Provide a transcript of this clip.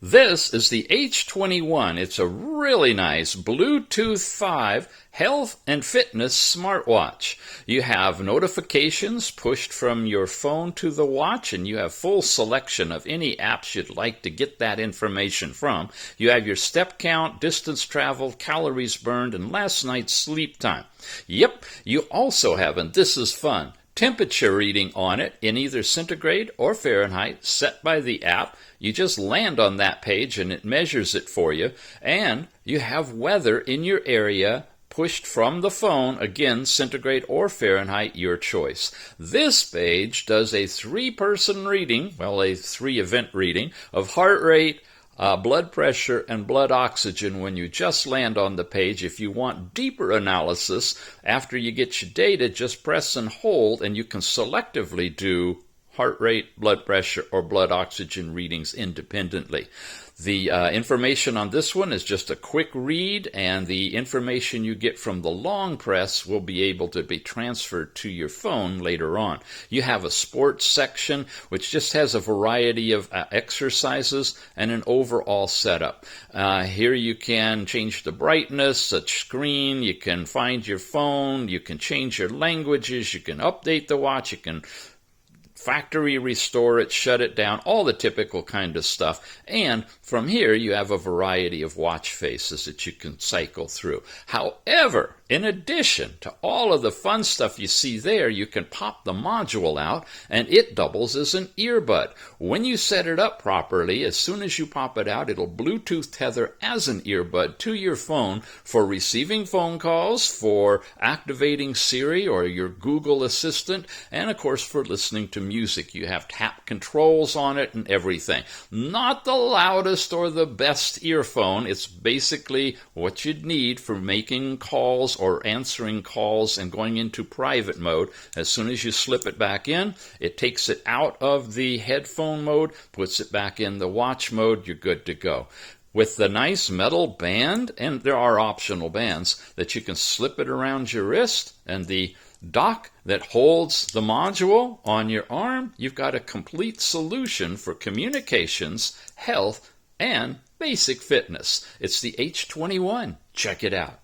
This is the H21. It's a really nice Bluetooth 5 health and fitness smartwatch. You have notifications pushed from your phone to the watch, and you have full selection of any apps you'd like to get that information from. You have your step count, distance traveled, calories burned, and last night's sleep time. Yep, you also have, and this is fun, temperature reading on it in either centigrade or Fahrenheit set by the app. You just land on that page and it measures it for you. And you have weather in your area pushed from the phone, again, centigrade or Fahrenheit, your choice. This page does a 3-person reading, well, a 3-event reading of heart rate, blood pressure, and blood oxygen when you just land on the page. If you want deeper analysis, after you get your data, just press and hold, and you can selectively do heart rate, blood pressure, or blood oxygen readings independently. The information on this one is just a quick read, and the information you get from the long press will be able to be transferred to your phone later on. You have a sports section, which just has a variety of exercises and an overall setup. Here you can change the brightness, touch screen, you can find your phone, you can change your languages, you can update the watch, you can factory restore it, shut it down, all the typical kind of stuff. And from here, you have a variety of watch faces that you can cycle through. However, in addition to all of the fun stuff you see there, you can pop the module out, and it doubles as an earbud. When you set it up properly, as soon as you pop it out, it'll Bluetooth tether as an earbud to your phone for receiving phone calls, for activating Siri or your Google Assistant, and of course for listening to music. You have tap controls on it and everything. Not the loudest or the best earphone. It's basically what you'd need for making calls or answering calls and going into private mode. As soon as you slip it back in, it takes it out of the headphone mode, puts it back in the watch mode, you're good to go. With the nice metal band, and there are optional bands, that you can slip it around your wrist, and the dock that holds the module on your arm, you've got a complete solution for communications, health, and basic fitness. It's the H21. Check it out.